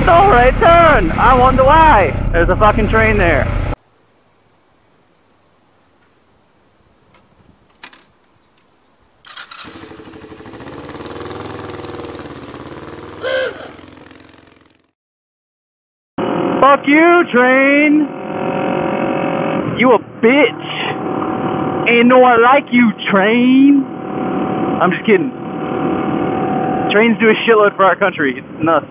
Alright, turn! I wonder why! There's a fucking train there. Fuck you, train! You a bitch! Ain't no one like you, train! I'm just kidding. Trains do a shitload for our country. It's nuts.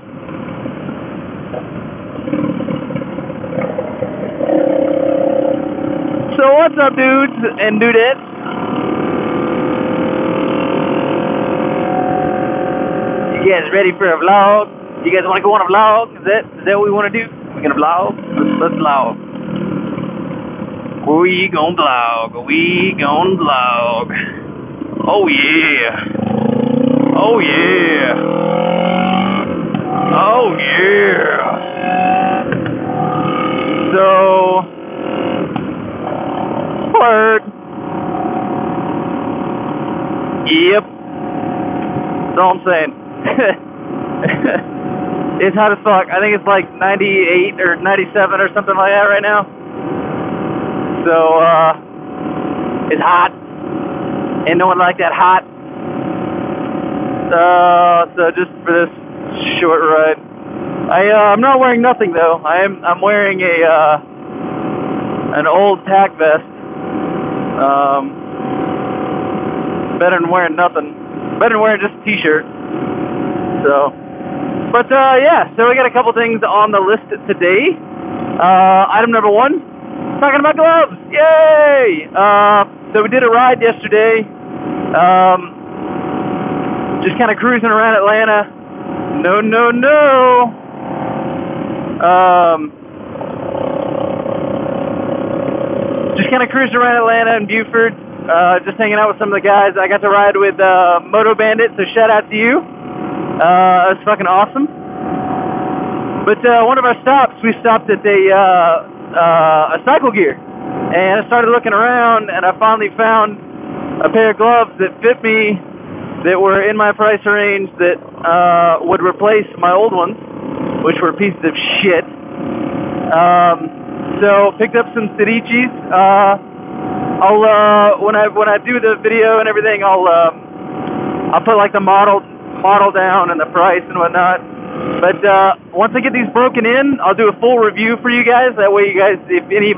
So what's up, dudes and dudettes? You guys ready for a vlog? You guys want to go on a vlog? Is that what we want to do? We're gonna vlog? Let's vlog. We gon' vlog. We gon' vlog. Oh yeah. Oh yeah. Oh yeah. So, word. Yep. That's all I'm saying. It's hot as fuck. I think it's like 98 or 97 or something like that right now. So, it's hot. Ain't no one like that hot. So just for this short ride, I'm not wearing nothing though. I'm wearing an old tack vest. Better than wearing nothing. Better than wearing just a t-shirt. So, but yeah. So we got a couple things on the list today. Item number 1, talking about gloves. Yay! So we did a ride yesterday. Just kind of cruising around Atlanta. No. Just kind of cruising around Atlanta and Buford. Just hanging out with some of the guys. I got to ride with Moto Bandit, so shout out to you. It was fucking awesome. But one of our stops, we stopped at a Cycle Gear. And I started looking around, and I finally found a pair of gloves that fit me, that were in my price range, that would replace my old ones, which were pieces of shit. So picked up some Sedicis. I'll when I do the video and everything, I'll put like the model down and the price and whatnot. But once I get these broken in, I'll do a full review for you guys. That way, you guys, if any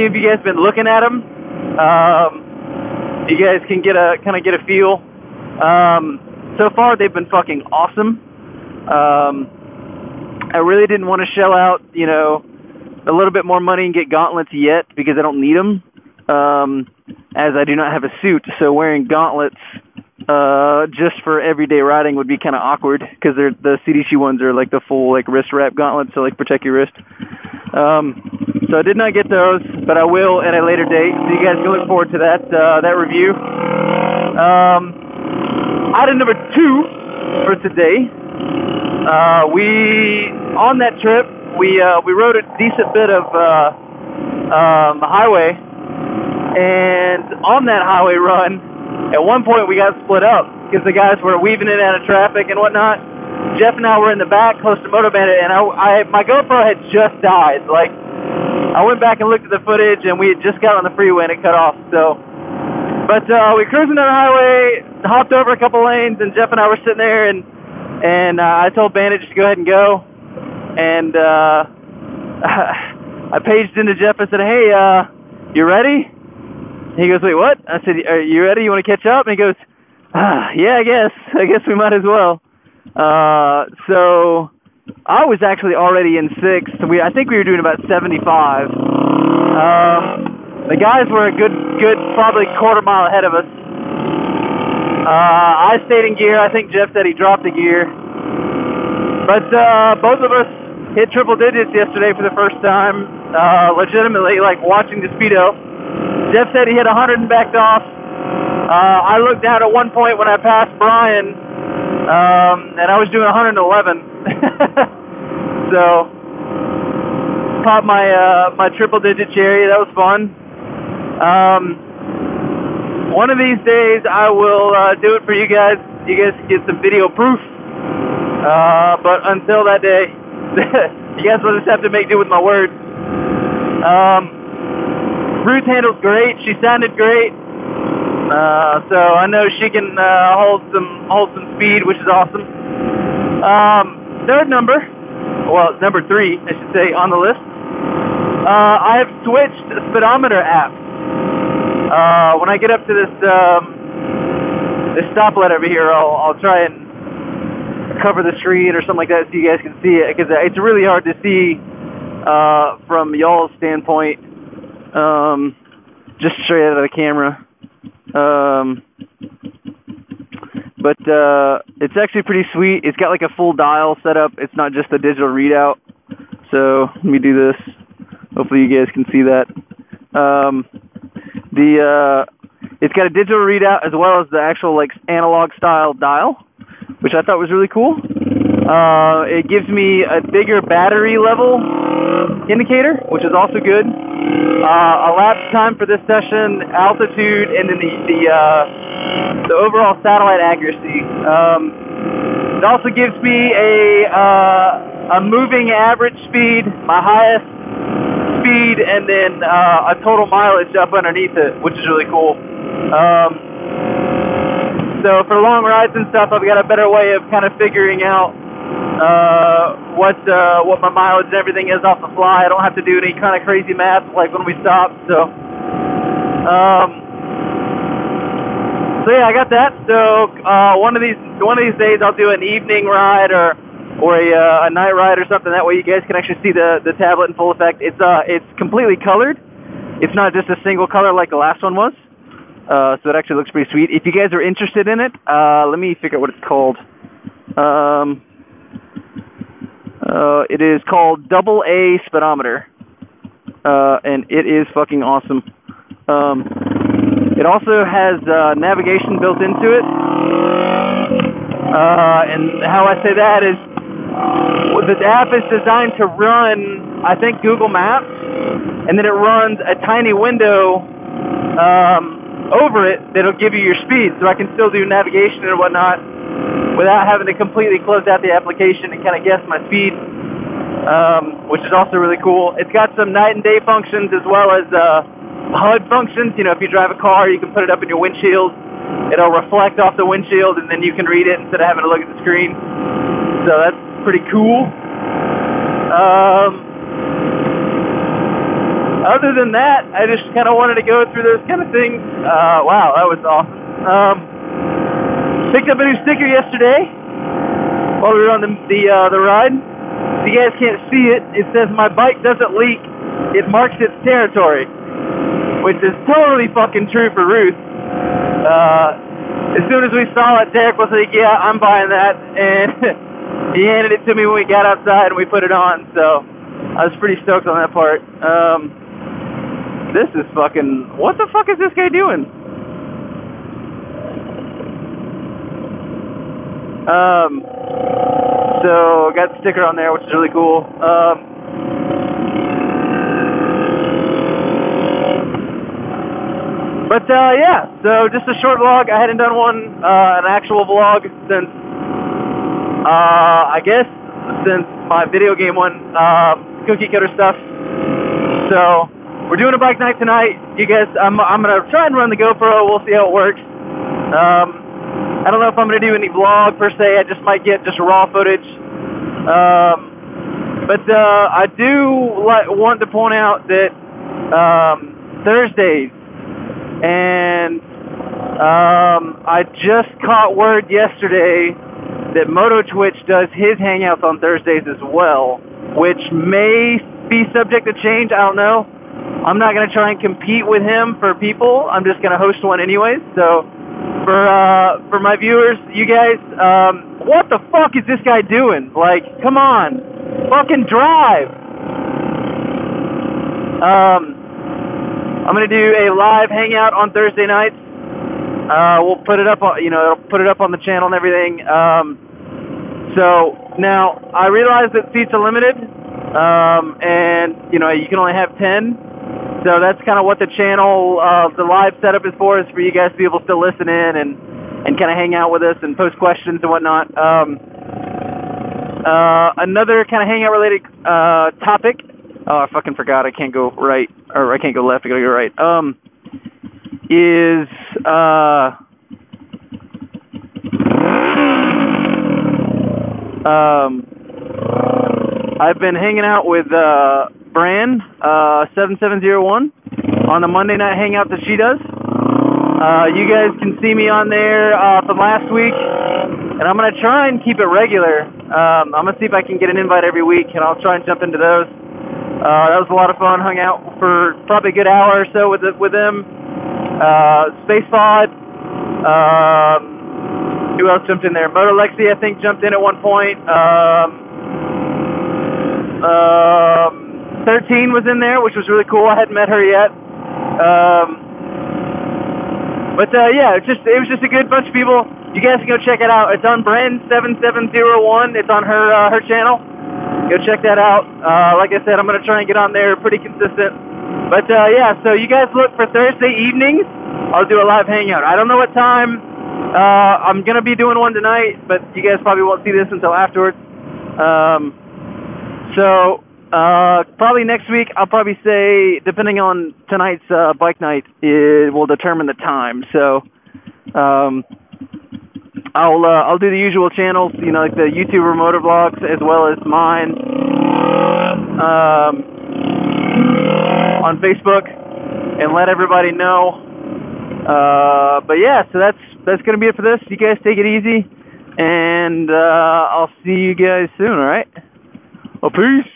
of you guys been looking at them, you guys can get a feel. So far they've been fucking awesome. I really didn't want to shell out, a little bit more money and get gauntlets yet, because I don't need them, as I do not have a suit. So wearing gauntlets just for everyday riding would be kind of awkward, because the Sedici ones are like the full wrist wrap gauntlets, so protect your wrist. So I did not get those, but I will at a later date. So you guys can look forward to that review. Item number 2 for today. On that trip, we rode a decent bit of highway, and on that highway run, at one point we got split up because the guys were weaving in and out of traffic and whatnot. Jeff and I were in the back close to Moto Bandit, and my GoPro had just died. I went back and looked at the footage, and we had just got on the freeway and it cut off. So, but we cruising down the highway, hopped over a couple lanes, and Jeff and I were sitting there, and I told Bandit just to go ahead and go. And I paged into Jeff and said, "Hey, you ready?" He goes, "Wait, what?" I said, "Are you ready? You want to catch up?" And he goes, "Yeah, I guess we might as well." So I was actually already in 6th. I think we were doing about 75. The guys were a good probably quarter mile ahead of us. I stayed in gear. I think Jeff said he dropped a gear. But both of us hit triple digits yesterday for the first time, legitimately, watching the Speedo. Jeff said he hit 100 and backed off. I looked down at one point when I passed Brian, and I was doing 111. So, popped my triple digit cherry. That was fun. One of these days I will do it for you guys. You guys can get some video proof. But until that day, You guys will just have to make do with my words. Ruth handles great. She sounded great. So I know she can hold some speed, which is awesome. Third number, well, it's number 3, I should say, on the list. I have switched Speedometer app. When I get up to this stoplight over here, I'll try and cover the screen or something like that so you guys can see it, because it's really hard to see from y'all's standpoint, just straight out of the camera. But it's actually pretty sweet. It's got like a full dial setup. It's not just a digital readout. So let me do this. Hopefully you guys can see that. It's got a digital readout as well as the actual like analog style dial, which I thought was really cool. It gives me a bigger battery level indicator, which is also good. Elapsed time for this session, altitude, and then the overall satellite accuracy. It also gives me a moving average speed, my highest speed, and then a total mileage up underneath it, which is really cool. So for long rides and stuff, I've got a better way of kind of figuring out what my mileage and everything is off the fly. I don't have to do any kind of crazy math like when we stop. So yeah, I got that. So one of these days I'll do an evening ride or a night ride or something. That way you guys can actually see the tablet in full effect. It's completely colored. It's not just a single color like the last one was. So it actually looks pretty sweet. If you guys are interested in it, let me figure out what it's called. It is called AA Speedometer, and it is fucking awesome. It also has navigation built into it, and how I say that is, the app is designed to run, I think, Google Maps, and then it runs a tiny window over it that'll give you your speed, so I can still do navigation and whatnot without having to completely close out the application and kind of guess my speed, which is also really cool. It's got some night and day functions as well as HUD functions. You know, if you drive a car, you can put it up in your windshield. It'll reflect off the windshield, and then you can read it instead of having to look at the screen. So that's pretty cool. Other than that, I just kind of wanted to go through those kind of things. Wow, that was awesome. Picked up a new sticker yesterday while we were on the ride. If you guys can't see it, it says, "My bike doesn't leak. It marks its territory," which is totally fucking true for Ruth. As soon as we saw it, Derek was like, "Yeah, I'm buying that," and he handed it to me when we got outside and we put it on. So I was pretty stoked on that part. This is fucking... What the fuck is this guy doing? So got the sticker on there, which is really cool. Yeah, so just a short vlog. I hadn't done one, an actual vlog since, I guess, since my video game one, cookie cutter stuff. So we're doing a bike night tonight. You guys, I'm gonna try and run the GoPro. We'll see how it works. I don't know if I'm gonna do any vlog per se. I just might get just raw footage. I do want to point out that Thursdays, and I just caught word yesterday that Moto Twitch does his hangouts on Thursdays as well, which may be subject to change. I don't know. I'm not gonna try and compete with him for people. I'm just gonna host one anyways. So for my viewers, you guys, what the fuck is this guy doing? Like, come on, fucking drive. I'm gonna do a live hangout on Thursday nights. We'll put it up on, it'll put it up on the channel and everything. So now I realize that seats are limited, and you can only have 10. So that's kind of what the channel, the live setup is for you guys to be able to still listen in and kind of hang out with us and post questions and whatnot. Another kind of hangout related topic. Oh, I fucking forgot. I can't go right, or I can't go left. I gotta go right. Is I've been hanging out with Bran 7701 on the Monday night hangouts that she does. You guys can see me on there from last week, and I'm gonna try and keep it regular. I'm gonna see if I can get an invite every week, and I'll try and jump into those. That was a lot of fun. Hung out for probably a good hour or so with them. Space Pod. Who else jumped in there? Moto Lexi, I think, jumped in at one point. 13 was in there, which was really cool. I hadn't met her yet. Yeah, it was just a good bunch of people. You guys can go check it out. It's on Bren7701. It's on her channel. Go check that out. Like I said, I'm gonna try and get on there pretty consistent. But yeah, so you guys look for Thursday evenings. I'll do a live hangout. I don't know what time. I'm gonna be doing one tonight, but you guys probably won't see this until afterwards. Probably next week, I'll probably say, depending on tonight's bike night, it will determine the time. So, I'll do the usual channels, you know, like the YouTuber motor vlogs as well as mine, on Facebook, and let everybody know. But yeah, so that's gonna be it for this. You guys take it easy, and I'll see you guys soon. All right. Well, peace.